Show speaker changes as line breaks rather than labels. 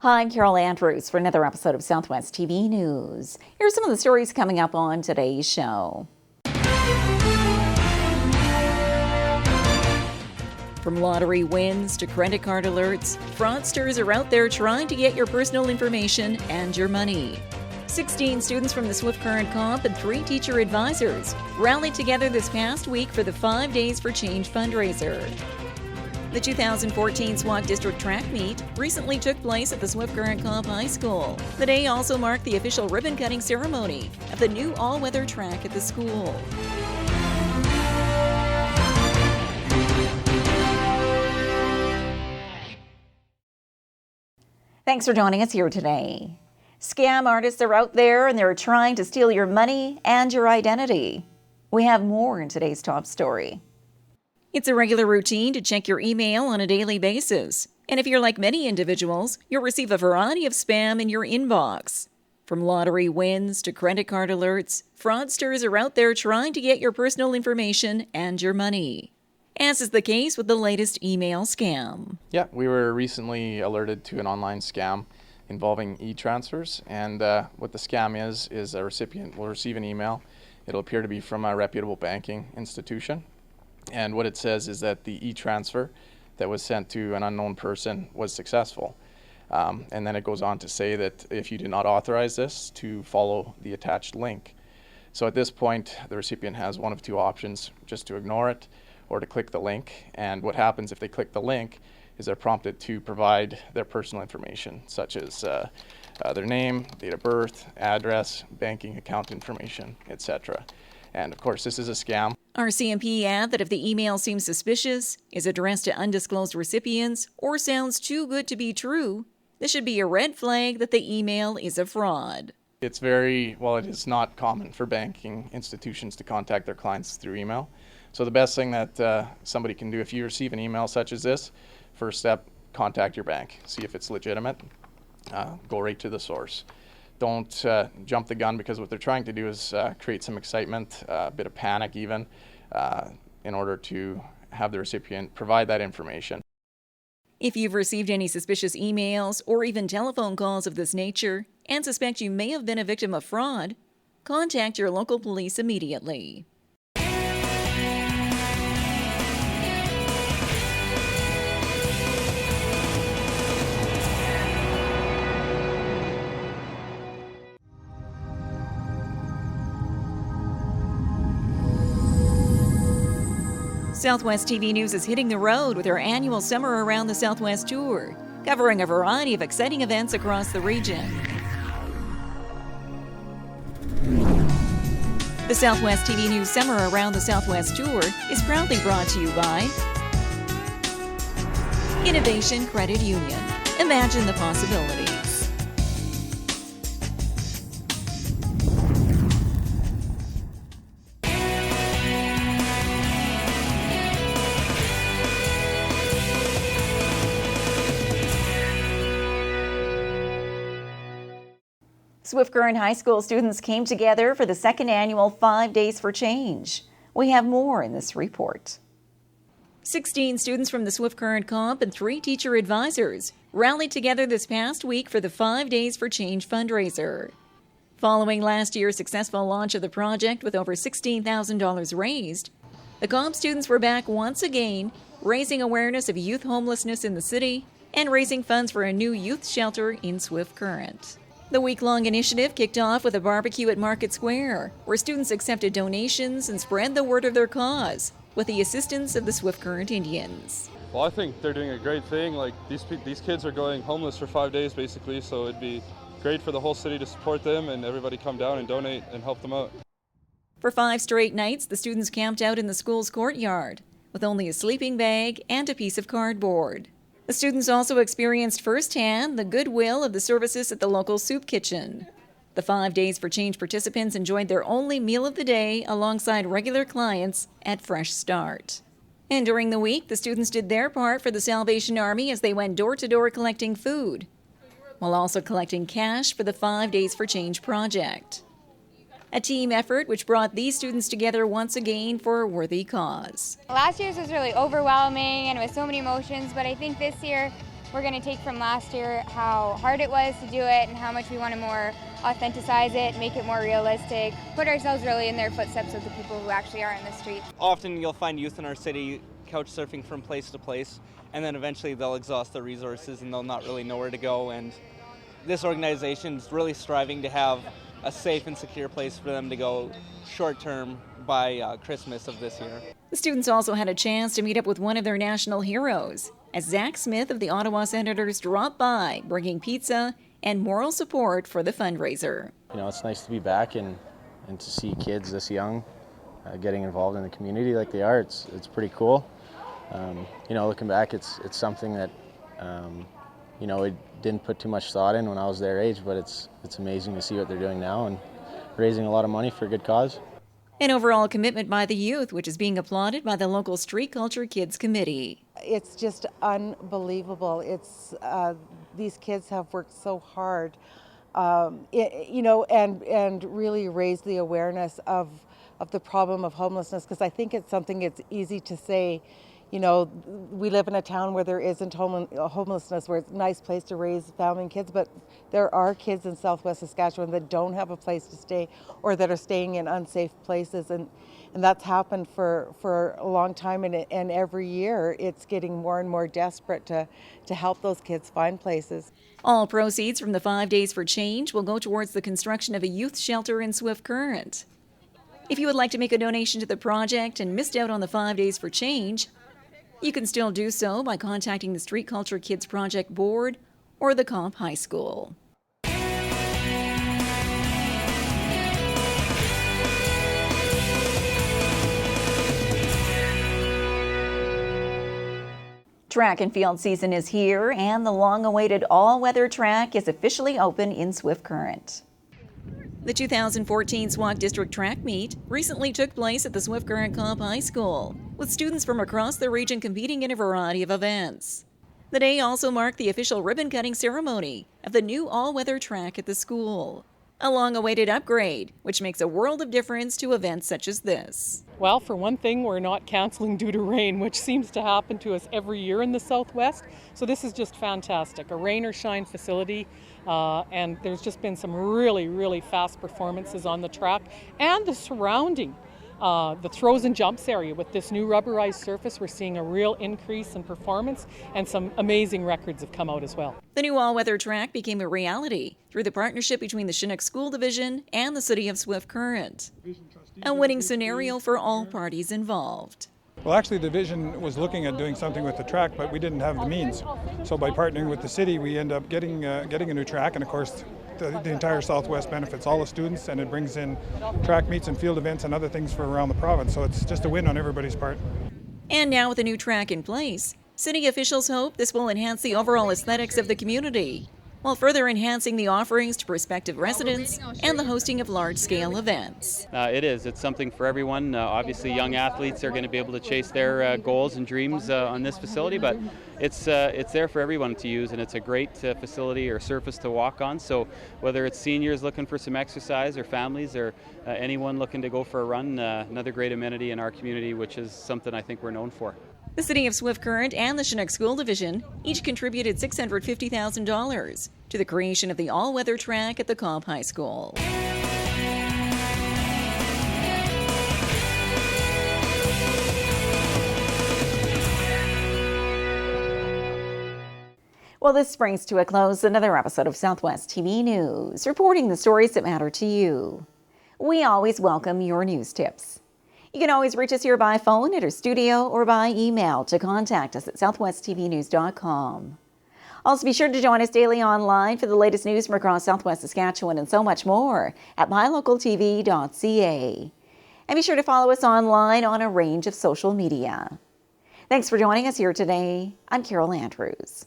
Hi, I'm Carol Andrews for another episode of Southwest TV News. Here's some of the stories coming up on today's show. From lottery wins to credit card alerts, fraudsters are out there trying to get your personal information and your money. 16 students from the Swift Current Comp and 3 teacher advisors rallied together this past week for the 5 Days for Change fundraiser. The 2014 SWAT District Track Meet recently took place at the Swift Current Comp High School. The day also marked the official ribbon-cutting ceremony of the new all-weather track at the school. Thanks for joining us here today. Scam artists are out there and they're trying to steal your money and your identity. We have more in today's top story. It's a regular routine to check your email on a daily basis. And if you're like many individuals, you'll receive a variety of spam in your inbox. From lottery wins to credit card alerts, fraudsters are out there trying to get your personal information and your money. As is the case with the latest email scam.
Yeah, we were recently alerted to an online scam involving e-transfers. And what the scam is a recipient will receive an email. It'll appear to be from a reputable banking institution. And what it says is that the e-transfer that was sent to an unknown person was successful. And then it goes on to say that if you do not authorize this, to follow the attached link. So at this point, the recipient has one of two options: just to ignore it or to click the link. And what happens if they click the link is they're prompted to provide their personal information, such as their name, date of birth, address, banking account information, etc. And of course, this is a scam.
RCMP add that if the email seems suspicious, is addressed to undisclosed recipients, or sounds too good to be true, this should be a red flag that the email is a fraud.
It is not common for banking institutions to contact their clients through email. So the best thing that somebody can do if you receive an email such as this, first step, contact your bank. See if it's legitimate. Go right to the source. Don't jump the gun, because what they're trying to do is create some excitement, a bit of panic even, in order to have the recipient provide that information.
If you've received any suspicious emails or even telephone calls of this nature and suspect you may have been a victim of fraud, contact your local police immediately. Southwest TV News is hitting the road with our annual Summer Around the Southwest tour, covering a variety of exciting events across the region. The Southwest TV News Summer Around the Southwest tour is proudly brought to you by Innovation Credit Union. Imagine the possibilities. Swift Current High School students came together for the second annual 5 Days for Change. We have more in this report. 16 students from the Swift Current Comp and 3 teacher advisors rallied together this past week for the 5 Days for Change fundraiser. Following last year's successful launch of the project with over $16,000 raised, the Comp students were back once again, raising awareness of youth homelessness in the city and raising funds for a new youth shelter in Swift Current. The week-long initiative kicked off with a barbecue at Market Square, where students accepted donations and spread the word of their cause, with the assistance of the Swift Current Indians.
Well, I think they're doing a great thing. Like these kids are going homeless for 5 days basically, so it'd be great for the whole city to support them and everybody come down and donate and help them out.
For 5 straight nights, the students camped out in the school's courtyard, with only a sleeping bag and a piece of cardboard. The students also experienced firsthand the goodwill of the services at the local soup kitchen. The 5 Days for Change participants enjoyed their only meal of the day alongside regular clients at Fresh Start. And during the week, the students did their part for the Salvation Army as they went door-to-door collecting food, while also collecting cash for the 5 Days for Change project. A team effort which brought these students together once again for a worthy cause.
Last year's was really overwhelming and with so many emotions, but I think this year we're going to take from last year how hard it was to do it and how much we want to more authenticize it, make it more realistic, put ourselves really in their footsteps of the people who actually are in the streets.
Often you'll find youth in our city couch surfing from place to place, and then eventually they'll exhaust their resources and they'll not really know where to go. And this organization is really striving to have a safe and secure place for them to go short term by Christmas of this year.
The students also had a chance to meet up with one of their national heroes, as Zach Smith of the Ottawa Senators dropped by, bringing pizza and moral support for the fundraiser.
You know, it's nice to be back and to see kids this young getting involved in the community like they are. It's pretty cool. You know, looking back, it's something that you know, I didn't put too much thought in when I was their age, but it's amazing to see what they're doing now and raising a lot of money for a good cause.
An overall commitment by the youth, which is being applauded by the local Street Culture Kids Committee.
It's just unbelievable. It's these kids have worked so hard, you know, and really raised the awareness of the problem of homelessness, because I think it's something it's easy to say. You know, we live in a town where there isn't homelessness, where it's a nice place to raise family and kids, but there are kids in Southwest Saskatchewan that don't have a place to stay or that are staying in unsafe places, and that's happened for a long time, and every year it's getting more and more desperate to help those kids find places.
All proceeds from the 5 Days for Change will go towards the construction of a youth shelter in Swift Current. If you would like to make a donation to the project and missed out on the 5 Days for Change, you can still do so by contacting the Street Culture Kids Project Board or the Comp High School. Track and field season is here, and the long-awaited all-weather track is officially open in Swift Current. The 2014 SWAC District Track Meet recently took place at the Swift Current Comp High School, with students from across the region competing in a variety of events. The day also marked the official ribbon-cutting ceremony of the new all-weather track at the school, a long-awaited upgrade, which makes a world of difference to events such as this.
Well, for one thing, we're not canceling due to rain, which seems to happen to us every year in the Southwest. So this is just fantastic, a rain or shine facility. And there's just been some really, really fast performances on the track and the surrounding. The throws and jumps area with this new rubberized surface, we're seeing a real increase in performance, and some amazing records have come out as well.
The new all-weather track became a reality through the partnership between the Chinook School Division and the City of Swift Current. A winning scenario for all parties involved.
Well, actually, the division was looking at doing something with the track, but we didn't have the means. So by partnering with the city, we end up getting a new track, and of course, the entire Southwest benefits all the students, and it brings in track meets and field events and other things for around the province. So it's just a win on everybody's part.
And now with a new track in place, city officials hope this will enhance the overall aesthetics of the community, while further enhancing the offerings to prospective residents and the hosting of large-scale events.
It's something for everyone. Obviously, young athletes are going to be able to chase their goals and dreams on this facility, but it's there for everyone to use, and it's a great facility or surface to walk on. So whether it's seniors looking for some exercise or families or anyone looking to go for a run, another great amenity in our community, which is something I think we're known for.
The City of Swift Current and the Chinook School Division each contributed $650,000 to the creation of the all-weather track at the Comp High School. Well, this brings to a close another episode of Southwest TV News, reporting the stories that matter to you. We always welcome your news tips. You can always reach us here by phone at our studio or by email to contact us at southwesttvnews.com. Also, be sure to join us daily online for the latest news from across Southwest Saskatchewan and so much more at MyLocalTV.ca. And be sure to follow us online on a range of social media. Thanks for joining us here today. I'm Carol Andrews.